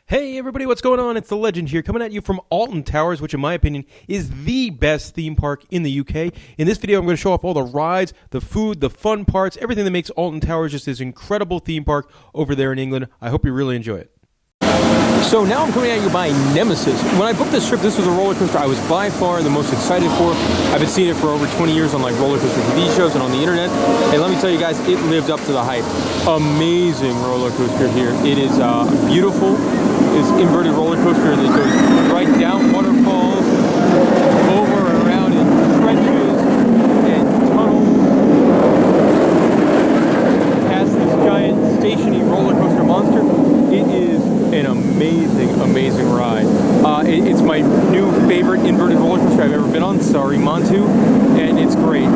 Hey everybody, what's going on? It's the Legend here, coming at you from Alton Towers, which in my opinion is the best theme park in the UK. In this video, I'm going to show off all the rides, the food, the fun parts, everything that makes Alton Towers just this incredible theme park over there in England. I hope you really enjoy it. So now I'm coming at you by Nemesis. When I booked this trip, this was a roller coaster I was by far the most excited for. I've been seeing it for over 20 years on like roller coaster TV shows and on the internet. And let me tell you guys, it lived up to the hype. Amazing roller coaster here. It is beautiful. It's inverted roller coaster that goes right down waterfalls, over and around in trenches and tunnels, past this giant stationary roller coaster monster. It is an amazing ride. It's my new favorite inverted roller coaster I've ever been on. Sorry, Montu, and it's great.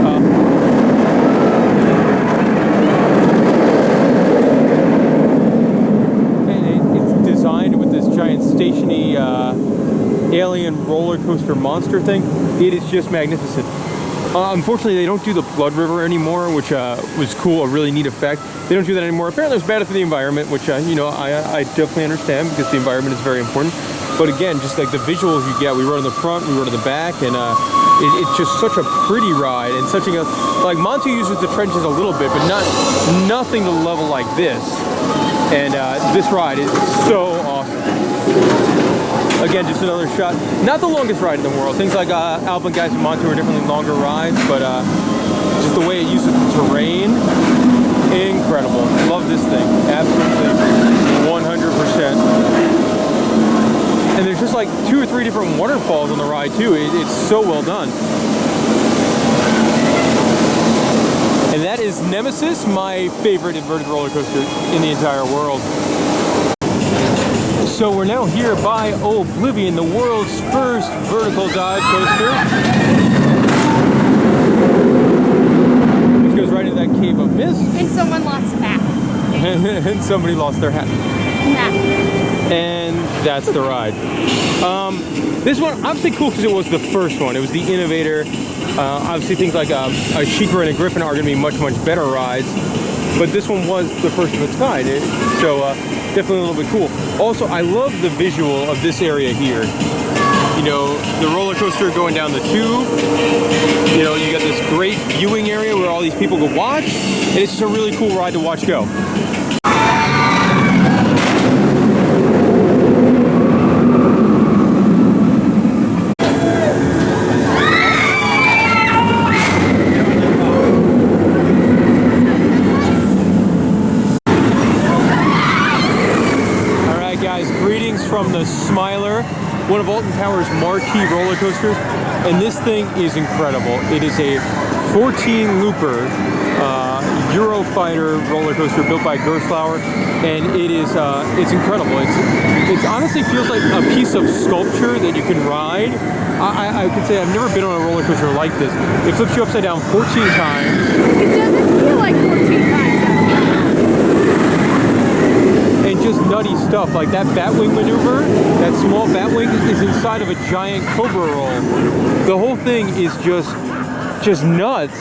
It's designed with this giant stationary alien roller coaster monster thing. It is just magnificent. Unfortunately, they don't do the Blood River anymore, which was cool, a really neat effect. They don't do that anymore. Apparently, it's bad for the environment, which, I definitely understand because the environment is very important. But again, just like the visuals you get, we rode in the front, we rode in the back, and it's just such a pretty ride. And such a, like, Montu uses the trenches a little bit, but nothing to the level like this. And this ride is so awesome. Again, just another shot. Not the longest ride in the world. Things like Alpine Guys and Montu are definitely longer rides, but just the way it uses the terrain, incredible. Love this thing. Absolutely 100%. And there's just like 2 or 3 different waterfalls on the ride too. It's so well done. And that is Nemesis, my favorite inverted roller coaster in the entire world. So we're now here by Oblivion, the world's first vertical dive coaster. This goes right into that cave of mist. And someone lost a hat. And somebody lost their hat. And that's the ride. This one, obviously cool because it was the first one. It was the innovator. Obviously things like a Sheikah and a Griffin are going to be much better rides. But this one was the first of its kind. So definitely a little bit cool. Also, I love the visual of this area here. You know, the roller coaster going down the tube. You know, you got this great viewing area where all these people go watch. And it's just a really cool ride to watch go. From the Smiler, one of Alton Towers' marquee roller coasters, and this thing is incredible. It is a 14-looper Eurofighter roller coaster built by Gerstlauer, and it is it's incredible. It honestly feels like a piece of sculpture that you can ride. I could say I've never been on a roller coaster like this. It flips you upside down 14 times. It doesn't feel like 14 times. And just nutty stuff like that Batwing maneuver. That small Batwing is inside of a giant Cobra roll. The whole thing is just nuts.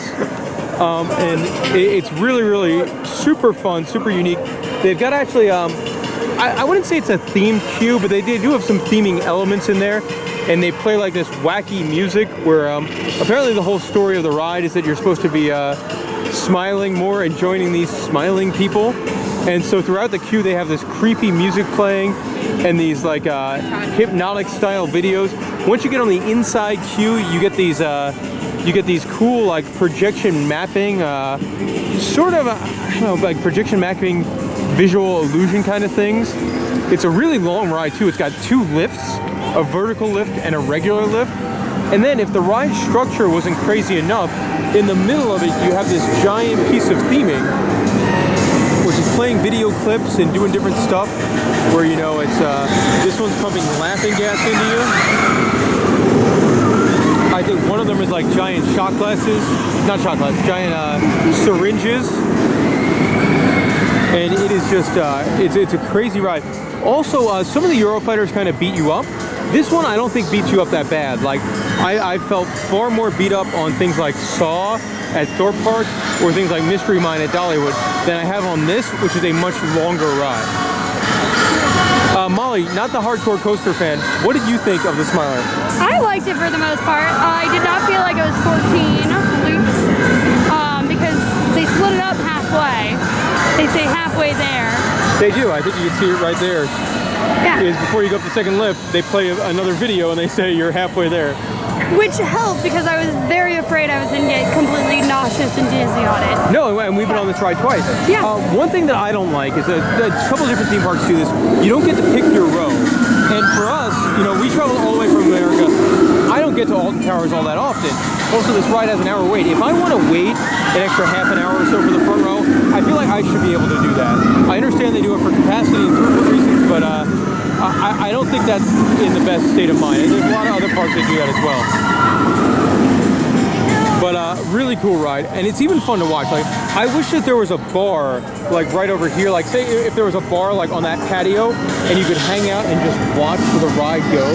And it's really super fun, super unique. They've got actually, I wouldn't say it's a themed queue, but they do have some theming elements in there. And they play like this wacky music where apparently the whole story of the ride is that you're supposed to be smiling more and joining these smiling people. And so throughout the queue, they have this creepy music playing and these like hypnotic style videos. Once you get on the inside queue, you get these cool like projection mapping, sort of I don't know, like projection mapping, visual illusion kind of things. It's a really long ride too. It's got 2 lifts, a vertical lift and a regular lift. And then if the ride structure wasn't crazy enough, in the middle of it, you have this giant piece of theming, which is playing video clips and doing different stuff where, you know, it's this one's pumping laughing gas into you. I think one of them is like giant shot glasses, not shot glasses, giant syringes. And it is just, it's a crazy ride. Also, some of the Eurofighters kind of beat you up. This one I don't think beats you up that bad. Like, I felt far more beat up on things like Saw at Thorpe Park or things like Mystery Mine at Dollywood than I have on this, which is a much longer ride. Molly, not the hardcore coaster fan, what did you think of the Smiler? I liked it for the most part. I did not feel like it was 14 loops because they split it up halfway. They say halfway there. They do. I think you can see it right there. Yeah. Is before you go up the second lift, they play another video and they say you're halfway there. Which helped because I was very afraid I was going to get completely nauseous and dizzy on it. No, and we've been on this ride twice. Yeah. One thing that I don't like is that a couple different theme parks do this. You don't get to pick your row. And for us, you know, we travel all the way from America. I don't get to Alton Towers all that often. Also, this ride has an hour wait. If I want to wait an extra half an hour or so for the front row, I feel like I should be able to do that. I understand they do it for capacity and throughput reasons, but I don't think that's in the best state of mind. And there's a lot of other parks that do that as well. But really cool ride, and it's even fun to watch. Like, I wish that there was a bar like right over here. Like, say if there was a bar like on that patio, and you could hang out and just watch the ride go,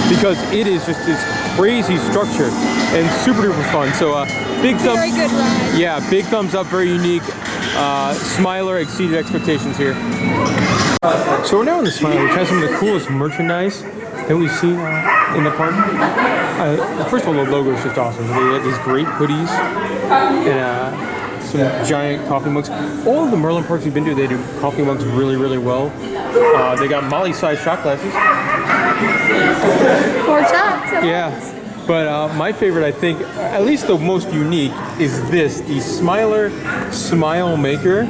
because it is just this crazy structure and super duper fun. So big thumbs. Very good ride. Yeah, big thumbs up. Very unique. Smiler exceeded expectations here. So we're now in the Smiler, which has some of the coolest merchandise that we've seen in the park. First of all, the logo is just awesome. They have these great hoodies and some giant coffee mugs. All of the Merlin parks we've been to, they do coffee mugs really, really well. They got Molly-sized shot glasses. 4 shots. Yeah. But my favorite, I think, at least the most unique, is this, the Smiler Smile Maker.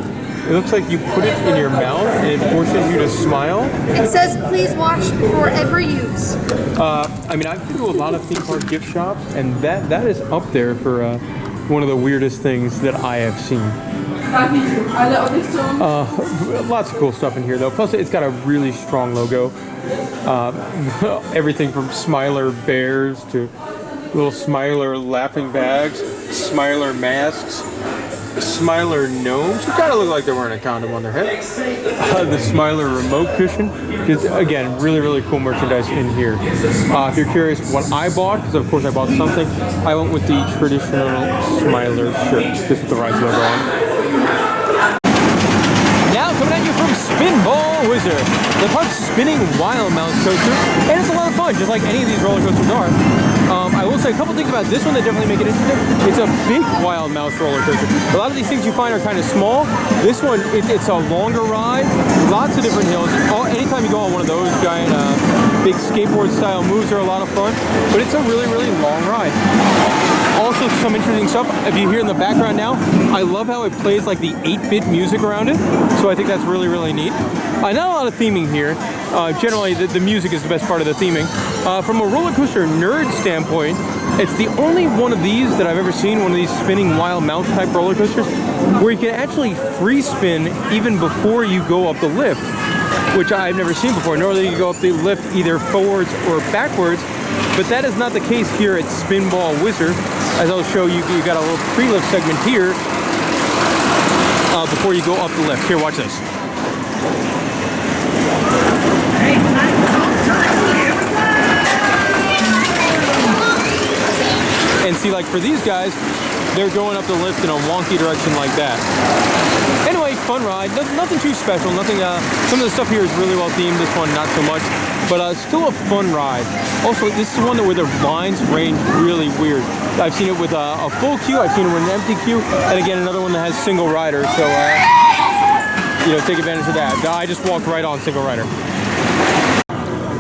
It looks like you put it in your mouth and it forces you to smile. It says, please wash before every use. I mean, I've been to a lot of theme park gift shops, and that is up there for one of the weirdest things that I have seen. Lots of cool stuff in here, though. Plus, it's got a really strong logo. Everything from Smiler bears to little Smiler laughing bags, Smiler masks, Smiler gnomes who kind of look like they're wearing a condom on their head. The Smiler remote cushion. Just, again, really, really cool merchandise in here. If you're curious what I bought, because of course I bought something, I went with the traditional Smiler shirt. This is the ride's logo on. Now coming at you from Spinball Wizard, the park's spinning wild mouse coaster, and it's a lot of fun, just like any of these roller coasters are. I will say a couple things about this one that definitely make it interesting. It's a big wild mouse roller coaster. A lot of these things you find are kind of small. This one, it's a longer ride, lots of different hills. Anytime you go on one of those giant big skateboard style moves are a lot of fun, but it's a really, really long ride. Also, some interesting stuff. If you hear in the background now, I love how it plays like the 8-bit music around it. So I think that's really, really neat. Not a lot of theming here. Generally, the music is the best part of the theming. From a roller coaster nerd standpoint, it's the only one of these that I've ever seen, one of these spinning wild mouse type roller coasters, where you can actually free spin even before you go up the lift, which I've never seen before. Normally you go up the lift either forwards or backwards, but that is not the case here at Spinball Wizard. As I'll show you, you got a little pre-lift segment here before you go up the lift. Here, watch this. And see, like for these guys, they're going up the lift in a wonky direction like that. Anyway, fun ride. Nothing too special. Nothing. Some of the stuff here is really well themed. This one, not so much. But still a fun ride. Also, this is one where the lines range really weird. I've seen it with a full queue. I've seen it with an empty queue. And again, another one that has single riders. So, you know, take advantage of that. I just walked right on single rider.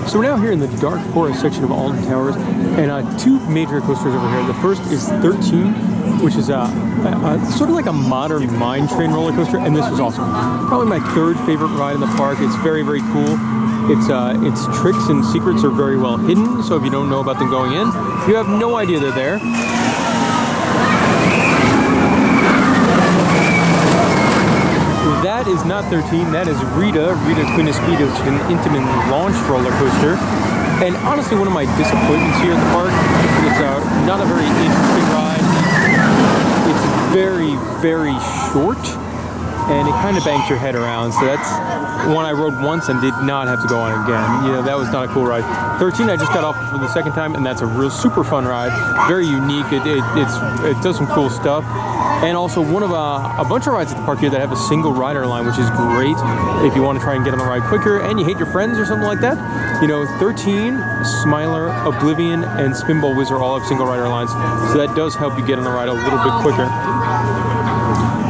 So we're now here in the Dark Forest section of Alton Towers, and two major coasters over here. The first is 13, which is sort of like a modern mine train roller coaster, and this was awesome. Probably my third favorite ride in the park. It's very, very cool. Its tricks and secrets are very well hidden, so if you don't know about them going in, you have no idea they're there. That is not 13, that is Rita Queen of Speed, which is an Intamin launch roller coaster. And honestly, one of my disappointments here at the park, it's not a very interesting ride. It's very, very short. and it kind of bangs your head around. So that's one I rode once and did not have to go on again. You know, that was not a cool ride. 13, I just got off for the second time, and that's a real super fun ride. Very unique. It does some cool stuff. And also one of a bunch of rides at the park here that have a single rider line, which is great if you want to try and get on the ride quicker and you hate your friends or something like that. You know, 13, Smiler, Oblivion, and Spinball Whizzer all have single rider lines, so that does help you get on the ride a little bit quicker.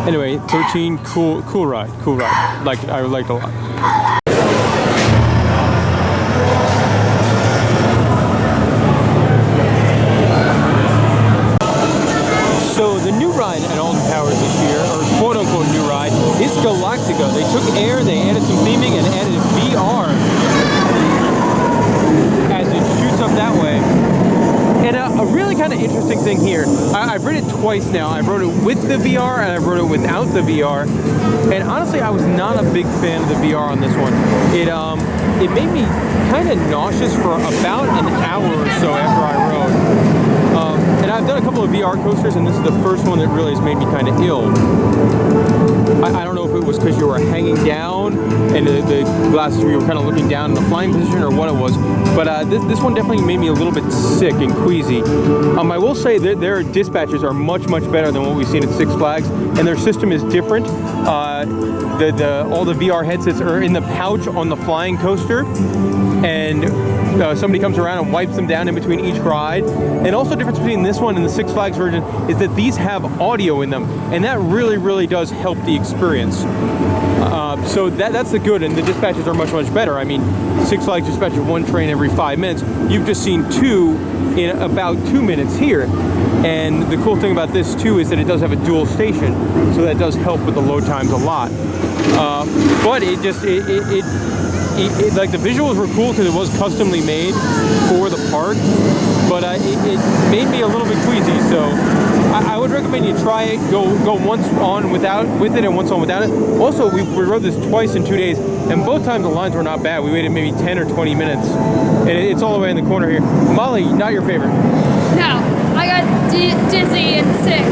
Anyway, 13, cool ride. I liked it a lot. So the new ride at Alton Towers this year, or quote-unquote new ride, is Galactica. They took air, they added some theming, and added VR as it shoots up that way. And a really kind of interesting thing here, I've ridden it twice now. I rode it with the VR and I rode it without the VR. And honestly, I was not a big fan of the VR on this one. It made me kind of nauseous for about an hour or so after I rode. And I've done a couple of VR coasters, and this is the first one that really has made me kind of ill. I don't know if it was because you were hanging down and the glasses, you were kind of looking down in the flying position, or what it was. But this one definitely made me a little bit sick and queasy. I will say that their dispatches are much better than what we've seen at Six Flags, and their system is different. All the VR headsets are in the pouch on the flying coaster, and somebody comes around and wipes them down in between each ride. And also the difference between this one and the Six Flags version is that these have audio in them, and that really does help the experience. So that's the good, and the dispatches are much better. I mean, Six Flags dispatches one train every 5 minutes. You've just seen two in about 2 minutes here. And the cool thing about this too is that it does have a dual station, so that does help with the load times a lot. But like the visuals were cool because it was customly made for the park, but it made me a little bit queasy. So I would recommend you try it. Go once on with it and once on without it. Also, we rode this twice in 2 days, and both times the lines were not bad. We waited maybe 10 or 20 minutes, and it's all the way in the corner here. Molly, not your favorite? No, I got dizzy and sick.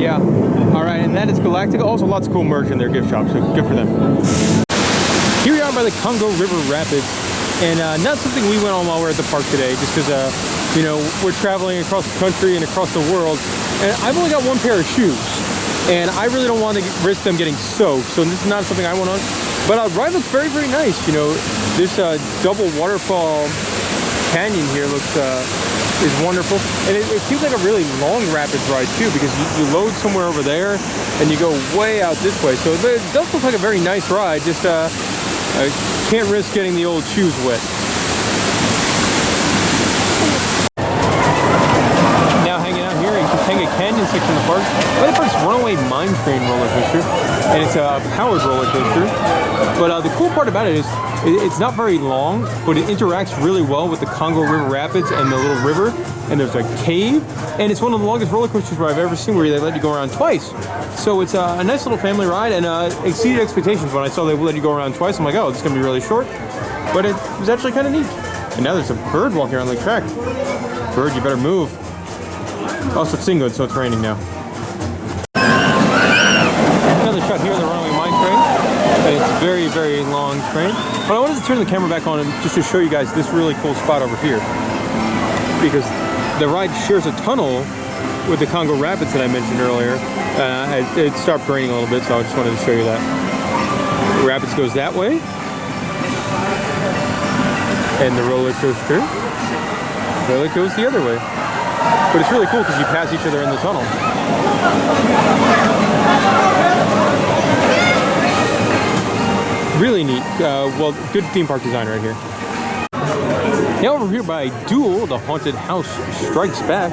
Yeah. All right, and that is Galactica. Also, lots of cool merch in their gift shop, so good for them. Here we are by the Congo River Rapids, and not something we went on while we were at the park today, just because, you know, we're traveling across the country and across the world, and I've only got one pair of shoes, and I really don't want to risk them getting soaked, so this is not something I went on. But ride looks very nice. You know, this double waterfall canyon here is wonderful, and it seems like a really long rapids ride too, because you load somewhere over there and you go way out this way, so it does look like a very nice ride. Just I can't risk getting the old shoes wet. Now hanging out here in Katanga Canyon section of the park, by the park's Runaway Mine Train roller coaster, and it's a powered roller coaster. But the cool part about it is it's not very long, but it interacts really well with the Congo River Rapids and the little river, and there's a cave, and it's one of the longest roller coasters I've ever seen, where they let you go around twice. So it's a nice little family ride, and exceeded expectations. When I saw they let you go around twice, I'm like, oh, this is going to be really short, but it was actually kind of neat. And now there's a bird walking around the track. Bird, you better move. Also, it's good, so it's raining now. Another shot here on the Runaway Mine Train. And it's a very long train. But I wanted to turn the camera back on and just to show you guys this really cool spot over here, because the ride shares a tunnel with the Congo Rapids that I mentioned earlier. It stopped raining a little bit, so I just wanted to show you that. The rapids goes that way, and the roller coaster goes the other way. But it's really cool because you pass each other in the tunnel. Really neat. Well, good theme park design right here. Now over here by Duel, the Haunted House Strikes Back,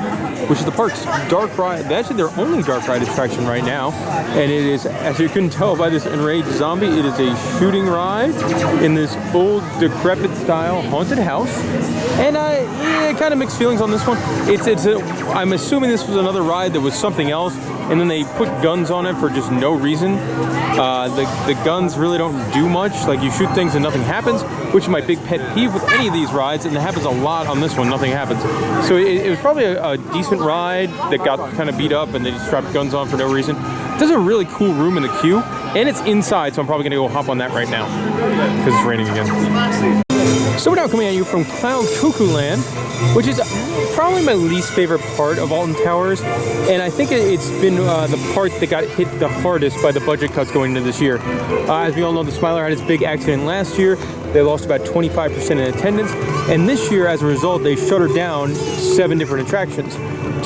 which is the park's dark ride. Actually, their only dark ride attraction right now. And it is, as you can tell by this enraged zombie, it is a shooting ride in this old, decrepit style haunted house. And kind of mixed feelings on this one. I'm assuming this was another ride that was something else, and then they put guns on it for just no reason. The guns really don't do much. Like, you shoot things and nothing happens, which is my big pet peeve with any of these rides, and it happens a lot on this one. Nothing happens. So it was probably a decent ride that got kind of beat up and they just strapped guns on for no reason. There's a really cool room in the queue, and it's inside, so I'm probably gonna go hop on that right now because it's raining again. So we're now coming at you from Cloud Cuckoo Land, which is probably my least favorite part of Alton Towers, and I think it's been the part that got hit the hardest by the budget cuts going into this year. As we all know, the Smiler had its big accident last year. They lost about 25% in attendance, and this year, as a result, they shuttered down 7 different attractions.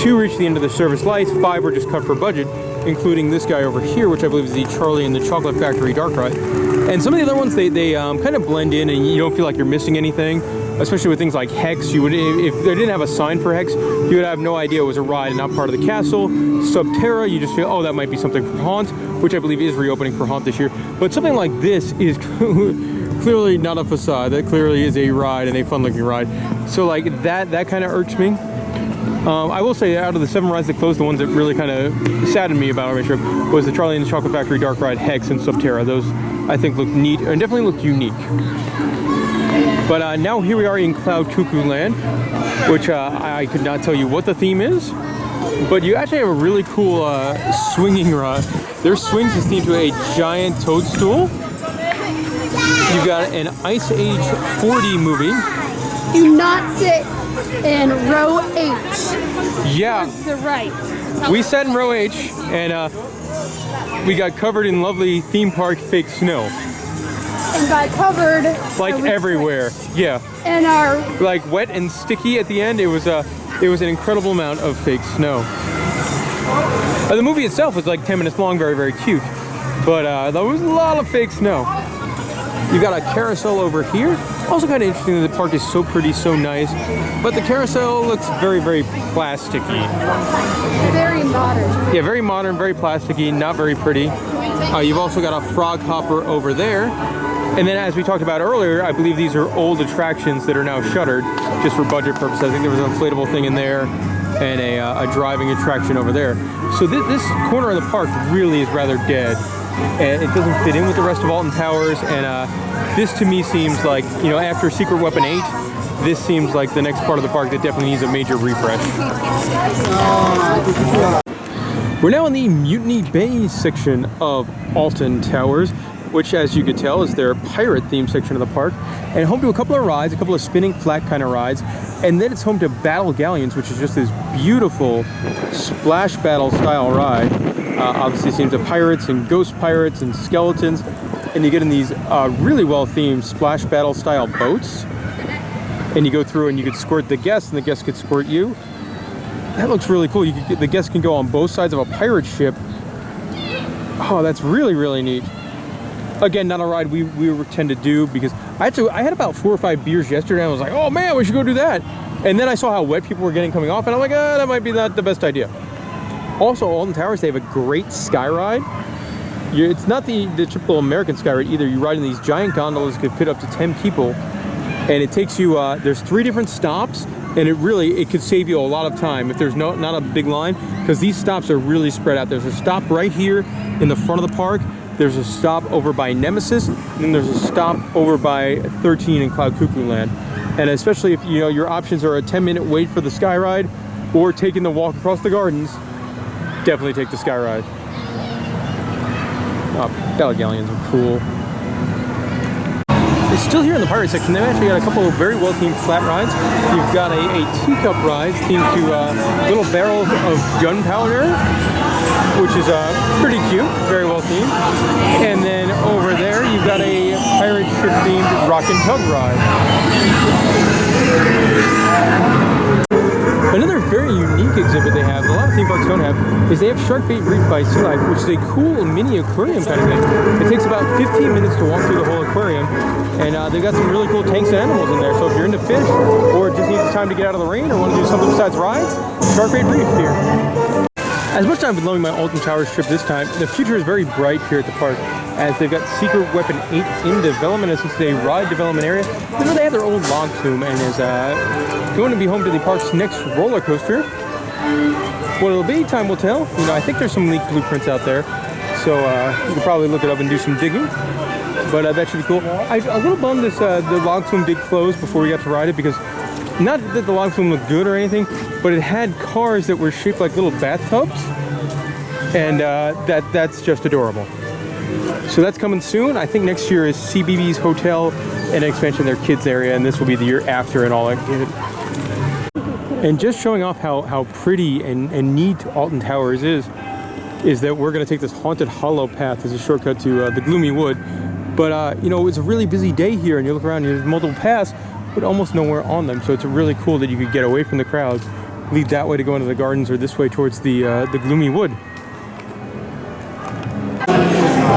2 reached the end of their service life, 5 were just cut for budget, including this guy over here, which I believe is the Charlie and the Chocolate Factory Dark Ride. And some of the other ones, they kind of blend in and you don't feel like you're missing anything, especially with things like Hex. You would, if they didn't have a sign for Hex, you would have no idea it was a ride and not part of the castle. Subterra, you just feel, oh, that might be something for Haunt, which I believe is reopening for Haunt this year. But something like this is clearly not a facade. That clearly is a ride and a fun-looking ride. So like that kind of irks me. I will say, out of the 7 rides that closed, the ones that really kind of saddened me about our trip was the Charlie and the Chocolate Factory Dark Ride, Hex, and Subterra. Those, I think, look neat and definitely look unique. But now here we are in Cloud Cuckoo Land, which I could not tell you what the theme is, but you actually have a really cool swinging ride. Their swings is themed to a giant toadstool. You've got an Ice Age 4D movie. Do not sit in row H. Yeah. The right. We sat in row H, and we got covered in lovely theme park fake snow. And got covered like everywhere. Yeah. And our like wet and sticky at the end. It was an incredible amount of fake snow. The movie itself was like 10 minutes long, very, very cute. But there was a lot of fake snow. You got a carousel over here. Also kind of interesting that the park is so pretty, so nice. But the carousel looks very, very plasticky. Very modern. Yeah, very modern, very plasticky, not very pretty. You've also got a frog hopper over there. And then, as we talked about earlier, I believe these are old attractions that are now shuttered just for budget purposes. I think there was an inflatable thing in there and a driving attraction over there. So this corner of the park really is rather dead. And it doesn't fit in with the rest of Alton Towers. And this to me seems like, you know, after Secret Weapon 8, this seems like the next part of the park that definitely needs a major refresh. We're now in the Mutiny Bay section of Alton Towers, which, as you could tell, is their pirate themed section of the park, and home to a couple of rides, a couple of spinning flat kind of rides, and then it's home to Battle Galleons, which is just this beautiful splash battle style ride. Obviously themes of pirates and ghost pirates and skeletons, and you get in these really well themed splash battle style boats, and you go through and you could squirt the guests and the guests could squirt you. That looks really cool. The guests can go on both sides of a pirate ship. Oh, that's really, really neat. Again, not a ride we tend to do, because I had about 4 or 5 beers yesterday and I was like, oh man, we should go do that. And then I saw how wet people were getting coming off and I'm like, that might be not the best idea. Also, Alton Towers, they have a great sky ride. It's not the typical American sky ride either. You ride in these giant gondolas that could fit up to 10 people, and it takes you, there's 3 different stops, and it could save you a lot of time if there's not a big line, because these stops are really spread out. There's a stop right here in the front of the park. There's a stop over by Nemesis, and then there's a stop over by 13 in Cloud Cuckoo Land. And especially if your options are a 10-minute wait for the sky ride or taking the walk across the gardens, definitely take the sky ride. Battle Galleons are cool. It's still here in the pirate section. They've actually got a couple of very well themed flat rides. You've got a teacup ride themed to little barrels of gunpowder, which is pretty cute, very well themed. And then over there, you've got a pirate ship themed rock and tug ride. Another very unique exhibit they have, a lot of theme parks don't have, is they have Shark Bait Reef by Sea Life, which is a cool mini aquarium kind of thing. It takes about 15 minutes to walk through the whole aquarium, and they've got some really cool tanks and animals in there. So if you're into fish, or just need time to get out of the rain, or want to do something besides rides, Shark Bait Reef here. As much as I've been loving my Alton Towers trip this time, the future is very bright here at the park, as they've got Secret Weapon 8 in development, as it's a ride development area. You know, they have their old log flume and is going to be home to the park's next roller coaster. what it'll be, time will tell. You know, I think there's some leaked blueprints out there, so you can probably look it up and do some digging. But that should be cool. I'm a little bummed this the log flume did close before we got to ride it, because not that the log flume looked good or anything, but it had cars that were shaped like little bathtubs, and that's just adorable. So that's coming soon. I think next year is CBB's hotel and expansion of their kids area, and this will be the year after and all that. And just showing off how pretty and neat Alton Towers is that we're going to take this haunted hollow path as a shortcut to the gloomy wood. But you know, it's a really busy day here, and you look around and there's multiple paths, but almost nowhere on them. So it's really cool that you could get away from the crowds, lead that way to go into the gardens, or this way towards the gloomy wood.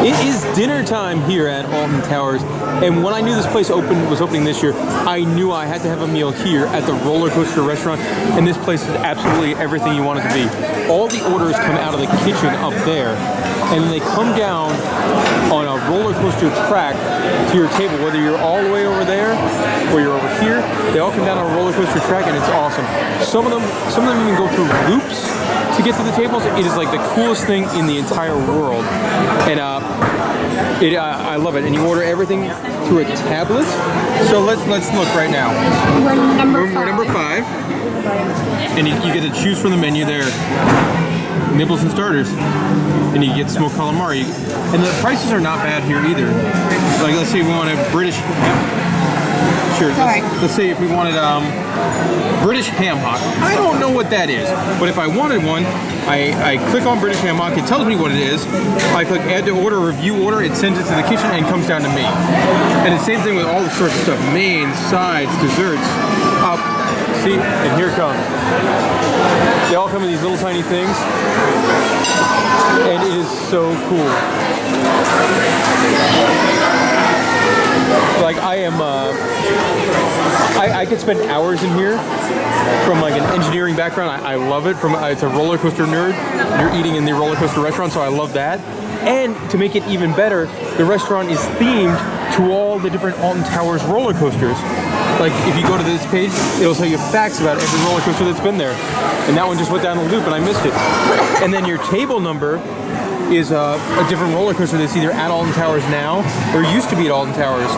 It is dinner time here at Alton Towers, and when I knew this place was opening this year, I knew I had to have a meal here at the roller coaster restaurant, and this place is absolutely everything you want it to be. All the orders come out of the kitchen up there, and then they come down on a roller coaster track to your table, whether you're all the way over there or you're over here. They all come down on a roller coaster track, and it's awesome. Some of them even go through loops to get to the tables. It is like the coolest thing in the entire world, and I love it. And you order everything through a tablet. So let's look right now. We're number 5, and you get to choose from the menu there. Nibbles and starters, and you get smoked calamari, and the prices are not bad here either. Like, let's say we want a British. Sure. Let's say if we wanted British ham hock. I don't know what that is, but if I wanted one, I click on British ham hock. It tells me what it is. I click add to order, review order. It sends it to the kitchen and comes down to me. And the same thing with all the sorts of stuff: mains, sides, desserts. See, and here it comes. They all come in these little tiny things, and it is so cool. Like, I could spend hours in here from like an engineering background. I love it. It's a roller coaster nerd. You're eating in the roller coaster restaurant, so I love that. And to make it even better, the restaurant is themed to all the different Alton Towers roller coasters. Like, if you go to this page, it'll tell you facts about every roller coaster that's been there. And that one just went down the loop and I missed it. And then your table number is a different roller coaster that's either at Alton Towers now or used to be at Alton Towers.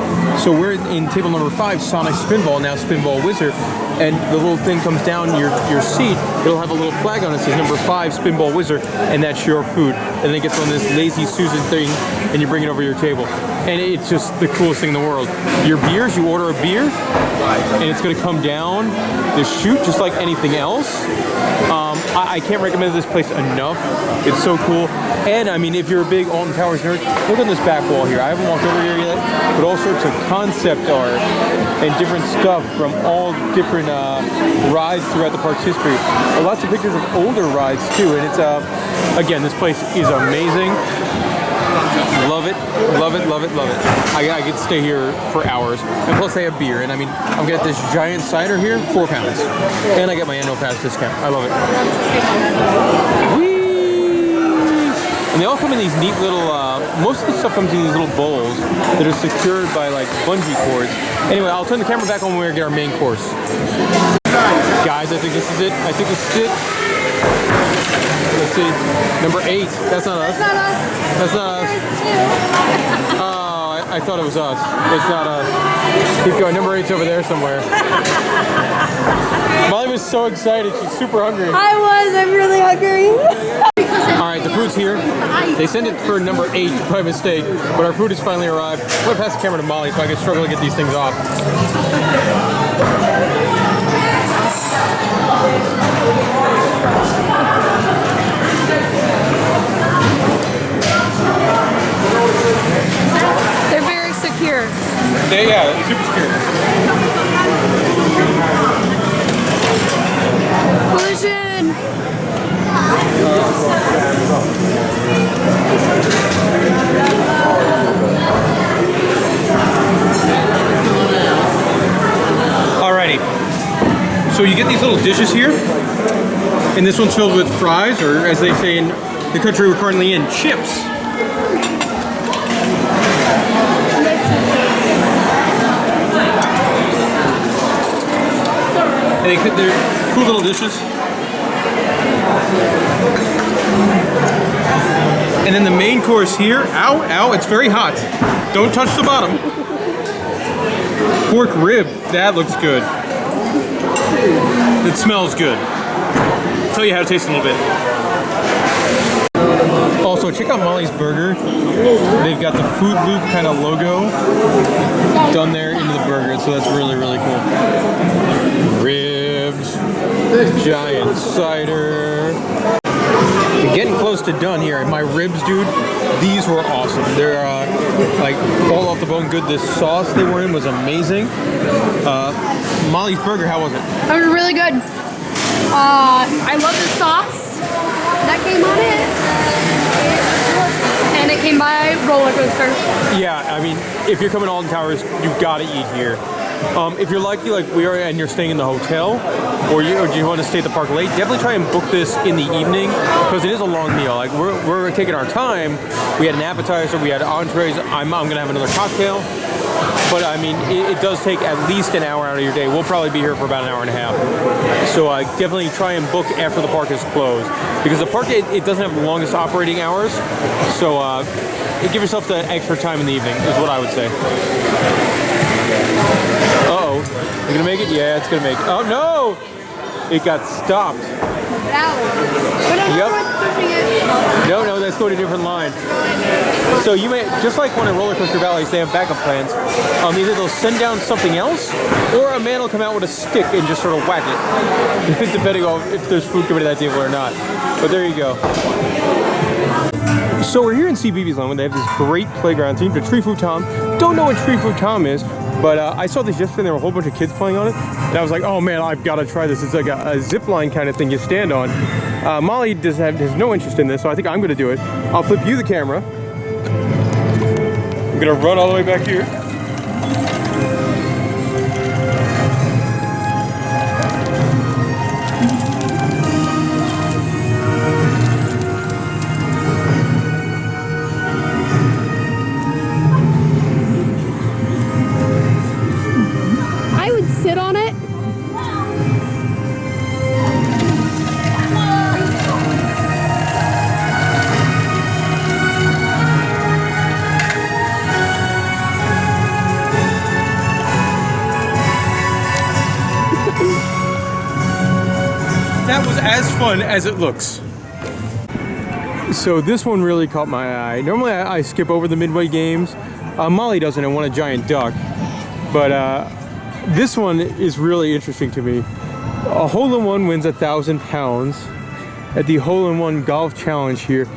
So we're in table number 5, Sonic Spinball, now Spinball Wizard. And the little thing comes down your seat. It'll have a little flag on it that says number 5 Spinball Wizard, and that's your food. And then it gets on this Lazy Susan thing, and you bring it over your table. And it's just the coolest thing in the world. Your beers, you order a beer, and it's going to come down the chute just like anything else. I can't recommend this place enough. It's so cool. And I mean, if you're a big Alton Towers nerd, look on this back wall here. I haven't walked over here yet, but all sorts of concept art and different stuff from all different rides throughout the park's history. Lots of pictures of older rides too, and it's again, this place is amazing. Love it, love it, love it, love it. I could stay here for hours, and plus they have beer. And I mean, I'm getting this giant cider here, £4, and I get my annual pass discount. I love it. Whee! And they all come in these neat little. Most of the stuff comes in these little bowls that are secured by like bungee cords. Anyway, I'll turn the camera back on when we get our main course. Guys, I think this is it. I think this is it. Let's see. Number 8. That's not us. That's not us. That's not us. Oh, I thought it was us. It's not us. Keep going. Number 8's over there somewhere. Molly was so excited. She's super hungry. I'm really hungry. Alright, the food's here. They sent it for number 8 by mistake, but our food has finally arrived. I'm going to pass the camera to Molly so I can struggle to get these things off. They're very secure. Yeah, they're super secure. Collision! Alrighty. So you get these little dishes here, and this one's filled with fries, or as they say in the country we're currently in, chips. And they're cool little dishes. And then the main course here, ow, ow, it's very hot. Don't touch the bottom. Pork rib, that looks good. It smells good. I'll tell you how it tastes in a little bit. Also, check out Molly's Burger. They've got the Food Loop kind of logo done there into the burger, so that's really, really cool. Ribs, giant cider. We're getting close to done here. My ribs, dude, these were awesome. They're like fall off the bone good. This sauce they were in was amazing. Molly's Burger, how was it? It was really good. I love the sauce that came on it. And it came by roller coaster. Yeah, I mean, if you're coming to Alton Towers, you've got to eat here. If you're lucky like we are and you're staying in the hotel, or you want to stay at the park late, definitely try and book this in the evening because it is a long meal. Like we're taking our time. We had an appetizer, we had entrees. I'm gonna have another cocktail. But I mean, it does take at least an hour out of your day. We'll probably be here for about an hour and a half. So definitely try and book after the park is closed. Because the park, it doesn't have the longest operating hours. So give yourself the extra time in the evening is what I would say. Uh-oh. You gonna make it? Yeah, it's gonna make it. Oh, no! It got stopped. Yep. No, let's go to a different line. So you may, just like when at Roller Coaster Valleys, they have backup plans. Either they'll send down something else, or a man will come out with a stick and just sort of whack it, depending on if there's food coming to that table or not. But there you go. So we're here in CBeebies Land when they have this great playground themed to Tree Fruit Tom. Don't know what Tree Fruit Tom is, but I saw this yesterday and there were a whole bunch of kids playing on it. And I was like, oh man, I've got to try this. It's like a zip line kind of thing you stand on. Molly has no interest in this, so I think I'm going to do it. I'll flip you the camera. I'm going to run all the way back here. I would sit on it. That was as fun as it looks. So this one really caught my eye. Normally I skip over the midway games. Molly doesn't and won a giant duck. But this one is really interesting to me. A hole-in-one wins £1,000 at the hole-in-one golf challenge here.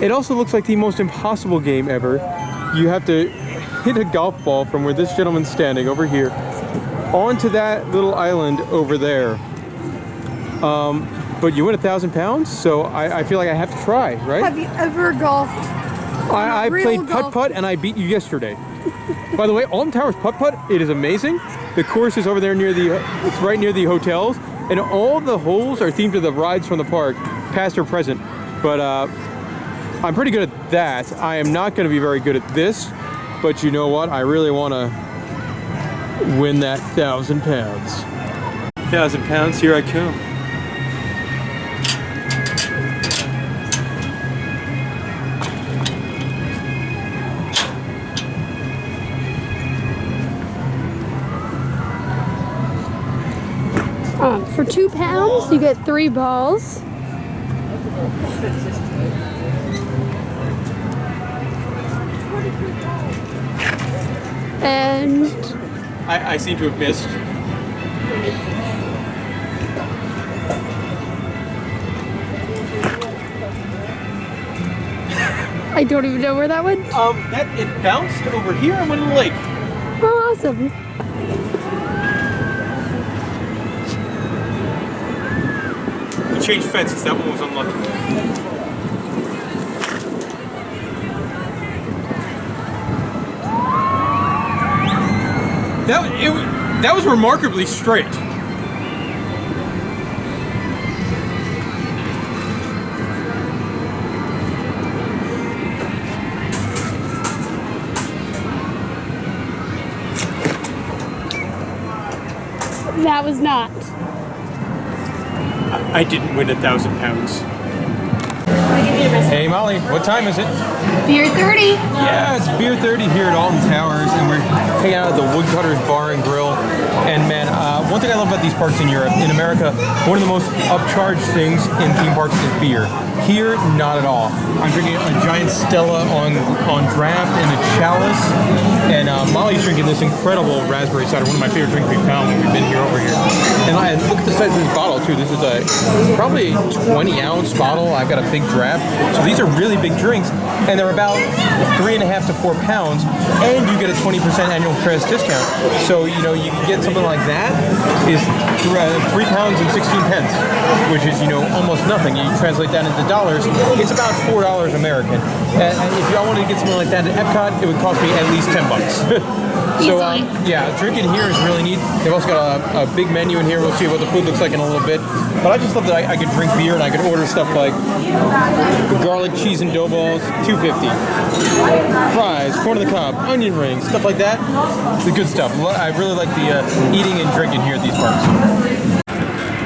It also looks like the most impossible game ever. You have to hit a golf ball from where this gentleman's standing over here onto that little island over there. But you win £1,000, so I feel like I have to try, right? Have you ever golfed? I played putt-putt and I beat you yesterday. By the way, Alton Towers putt-putt, it is amazing. The course is over there it's right near the hotels, and all the holes are themed to the rides from the park, past or present. But I'm pretty good at that. I am not going to be very good at this, but you know what? I really want to win that £1,000. £1,000, here I come. For £2, you get 3 balls. And I seem to have missed. I don't even know where that went. It bounced over here and went in the lake. Oh, awesome. We changed fences, that one was unlucky. That was remarkably straight. That was not. I didn't win £1,000. Hey Molly, what time is it? Beer 30. Yeah, it's beer 30 here at Alton Towers, and we're hanging out at the Woodcutters Bar and Grill. And man, one thing I love about these parks in Europe, in America, one of the most upcharged things in theme parks is beer. Here, not at all. I'm drinking a giant Stella on draft in a chalice, and Molly's drinking this incredible raspberry cider, one of my favorite drinks we found when we've been here over here. And look at the size of this bottle too. This is probably a 20-ounce bottle. I've got a big draft, so these are really big drinks, and they're about 3.5 to 4 pounds, and you get a 20% annual press discount. So you can get something like that is 3 pounds and 16 pence, which is almost nothing. You translate that into dollars, it's about $4 American. And if y'all wanted to get something like that at Epcot, it would cost me at least $10. So yeah, drinking here is really neat. They've also got a big menu in here. We'll see what the food looks like in a little bit. But I just love that I could drink beer and I could order stuff like garlic cheese and dough balls, $2.50. Fries, corn on the cob, onion rings, stuff like that. The good stuff. I really like the eating and drinking here at these parks.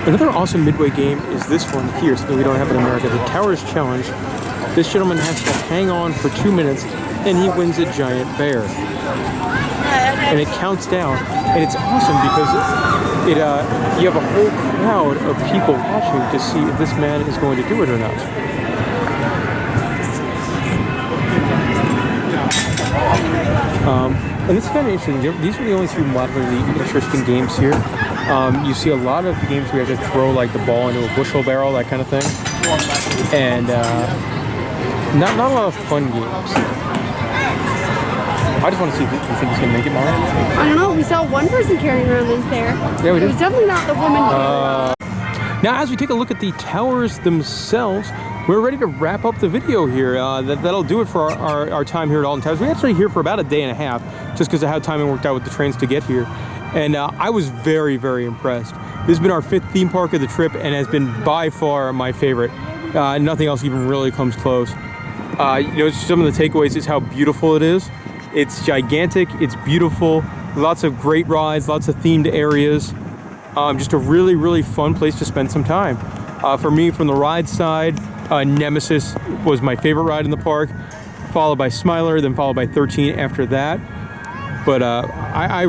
Another awesome midway game is this one here, something we don't have in America, the Towers Challenge. This gentleman has to hang on for 2 minutes and he wins a giant bear. And it counts down, and it's awesome because you have a whole crowd of people watching to see if this man is going to do it or not. And it's kind of interesting. These are the only two moderately interesting games here. You see a lot of the games where you have to throw like the ball into a bushel barrel, that kind of thing, and not a lot of fun games. I just want to see if you think he's going to make it, Molly. I don't know. We saw one person carrying around this bear. Yeah, we did. It was definitely not the woman. Now, as we take a look at the towers themselves, we're ready to wrap up the video here. That'll do it for our time here at Alton Towers. We're actually here for about a day and a half, just because of how timing worked out with the trains to get here. And I was very, very impressed. This has been our 5th theme park of the trip and has been by far my favorite. Nothing else even really comes close. Some of the takeaways is how beautiful it is. It's gigantic, it's beautiful, lots of great rides, lots of themed areas. Just a really, really fun place to spend some time. For me, from the ride side, Nemesis was my favorite ride in the park, followed by Smiler, then followed by 13 after that. But I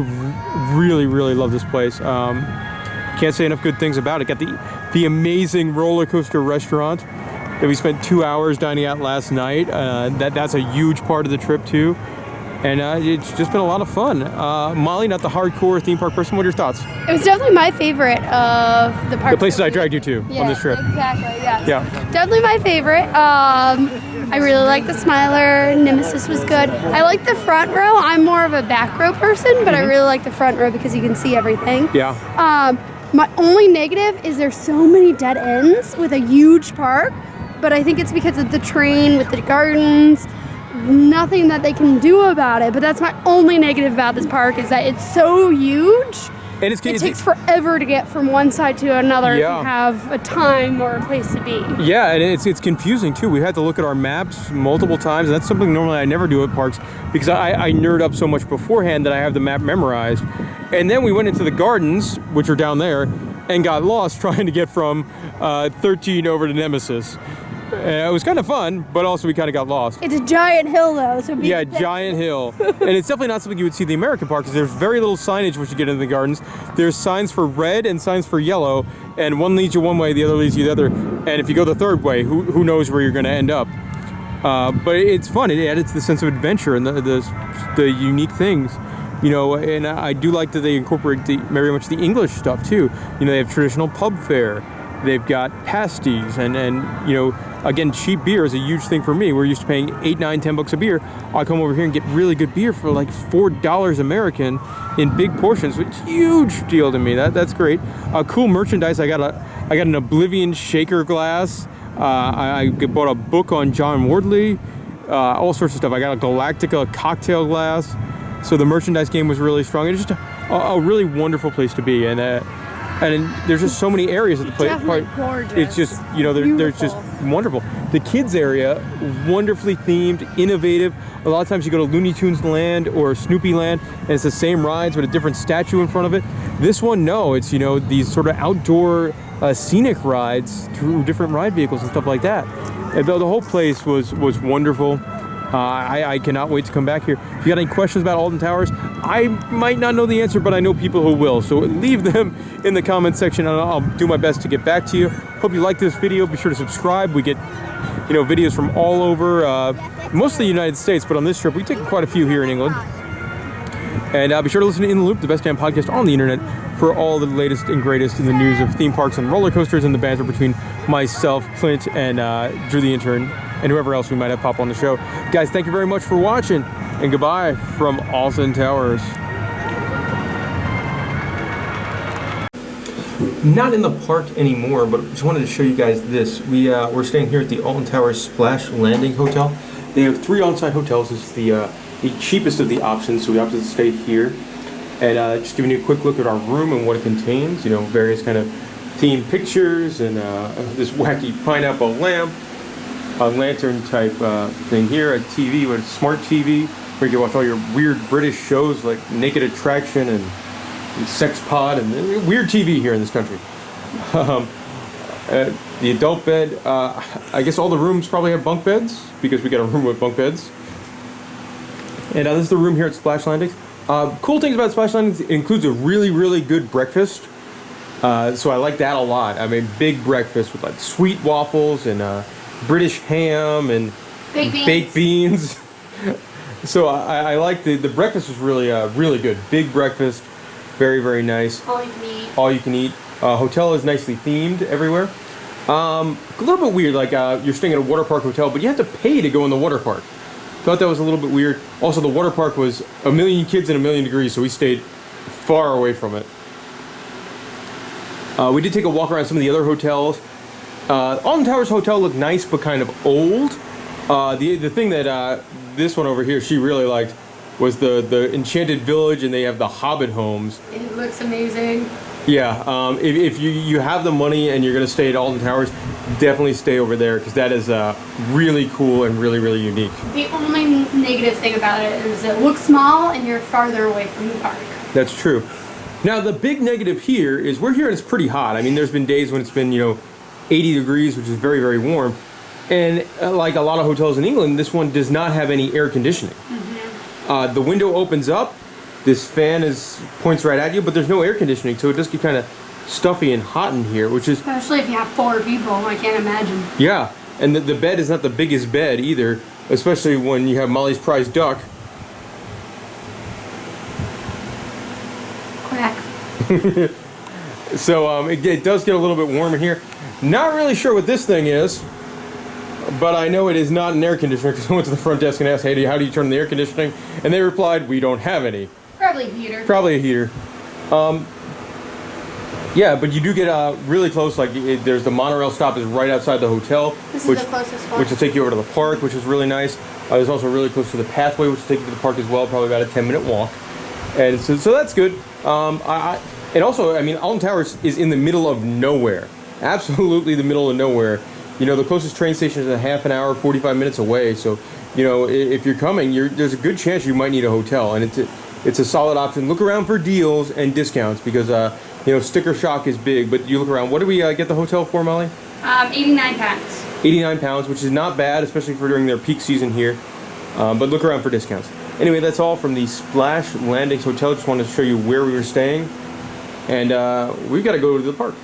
really, really love this place. Can't say enough good things about it. Got the amazing roller coaster restaurant that we spent 2 hours dining at last night. That's a huge part of the trip too. And it's just been a lot of fun. Molly, not the hardcore theme park person, what are your thoughts? It was definitely my favorite of the parks. The places I dragged you to on this trip. Exactly, yes. Yeah. Definitely my favorite. I really like the Smiler. Nemesis was good. I like the front row. I'm more of a back row person, but I really like the front row because you can see everything. Yeah. My only negative is there's so many dead ends with a huge park, but I think it's because of the train with the gardens. Nothing that they can do about it, but that's my only negative about this park is that it's so huge. And it takes forever to get from one side to another if you have a time or a place to be. Yeah, and it's confusing too. We've had to look at our maps multiple times, and that's something normally I never do at parks because I nerd up so much beforehand that I have the map memorized. And then we went into the gardens, which are down there, and got lost trying to get from 13 over to Nemesis. It was kind of fun, but also we kind of got lost. It's a giant hill, though. So giant hill. And it's definitely not something you would see in the American parks. There's very little signage once you get into the gardens. There's signs for red and signs for yellow, and one leads you one way, the other leads you the other. And if you go the third way, who knows where you're going to end up. But it's fun. It adds the sense of adventure and the unique things. And I do like that they incorporate very much the English stuff, too. They have traditional pub fare. They've got pasties and again, cheap beer is a huge thing for me. We're used to paying $8, $9, $10 a beer. I come over here and get really good beer for like $4 American in big portions, which is a huge deal to me. That's great. Cool merchandise. I got an Oblivion shaker glass. I bought a book on John Wardley. All sorts of stuff. I got a Galactica cocktail glass. So the merchandise game was really strong. It's just a really wonderful place to be. And there's just so many areas at the place. Gorgeous. It's just, there's just wonderful. The kids area, wonderfully themed, innovative. A lot of times you go to Looney Tunes Land or Snoopy Land, and it's the same rides with a different statue in front of it. This one, no, it's, these sort of outdoor scenic rides through different ride vehicles and stuff like that. And the whole place was wonderful. I cannot wait to come back here. If you got any questions about Alton Towers, I might not know the answer, but I know people who will. So leave them in the comment section, and I'll do my best to get back to you. Hope you like this video. Be sure to subscribe. We get, videos from all over, mostly the United States, but on this trip, we take quite a few here in England. And be sure to listen to In the Loop, the best damn podcast on the internet, for all the latest and greatest in the news of theme parks and roller coasters and the banter between myself, Clint, and Drew the Intern, and whoever else we might have pop on the show. Guys, thank you very much for watching, and goodbye from Alton Towers. Not in the park anymore, but just wanted to show you guys this. We're staying here at the Alton Towers Splash Landing Hotel. They have 3 on-site hotels. This is the cheapest of the options, so we opted to stay here. And just giving you a quick look at our room and what it contains. Various kind of themed pictures and this wacky pineapple lamp, a lantern type thing here, a TV with a smart TV where you can watch all your weird British shows like Naked Attraction and Sex Pod and weird TV here in this country. The adult bed, I guess all the rooms probably have bunk beds because we got a room with bunk beds. And this is the room here at Splash Landings. Cool things about Splash Landings, it includes a really, really good breakfast. So I like that a lot. I mean, big breakfast with like sweet waffles and British ham and baked beans. So I like the breakfast was really, really good. Big breakfast, very, very nice. All you can eat. All you can eat. Hotel is nicely themed everywhere. A little bit weird, like you're staying at a water park hotel, but you have to pay to go in the water park. Thought that was a little bit weird. Also, the water park was 1 million kids and 1 million degrees, so we stayed far away from it. We did take a walk around some of the other hotels. Alton Towers Hotel looked nice, but kind of old. The thing that this one over here she really liked was the Enchanted Village, and they have the Hobbit homes. It looks amazing. Yeah, if you have the money and you're going to stay at Alton Towers, definitely stay over there because that is really cool and really, really unique. The only negative thing about it is it looks small and you're farther away from the park. That's true. Now, the big negative here is we're here and it's pretty hot. I mean, there's been days when it's been, 80 degrees, which is very, very warm. And like a lot of hotels in England, this one does not have any air conditioning. Mm-hmm. The window opens up. This fan points right at you, but there's no air conditioning, so it does get kind of stuffy and hot in here, which is... Especially if you have 4 people, I can't imagine. Yeah, and the bed is not the biggest bed either, especially when you have Molly's Prize Duck. Quack. So it does get a little bit warm in here. Not really sure what this thing is, but I know it is not an air conditioner because I went to the front desk and asked, hey, how do you turn on the air conditioning? And they replied, we don't have any. Probably a heater. Probably a heater. Yeah, but you do get really close. Like there's the monorail stop is right outside the hotel, This is the closest one. which will take you over to the park, which is really nice. There's also really close to the pathway, which will take you to the park as well, probably about a 10-minute walk. And so that's good. And also, I mean, Alton Towers is in the middle of nowhere. Absolutely the middle of nowhere. The closest train station is a half an hour, 45 minutes away. So, if you're coming, there's a good chance you might need a hotel, and it's a solid option. Look around for deals and discounts because sticker shock is big. But you look around. What do we get the hotel for, Molly? 89 pounds. 89 pounds, which is not bad, especially for during their peak season here. But look around for discounts. Anyway, that's all from the Splash Landings Hotel. Just wanted to show you where we were staying, and we've got to go to the park.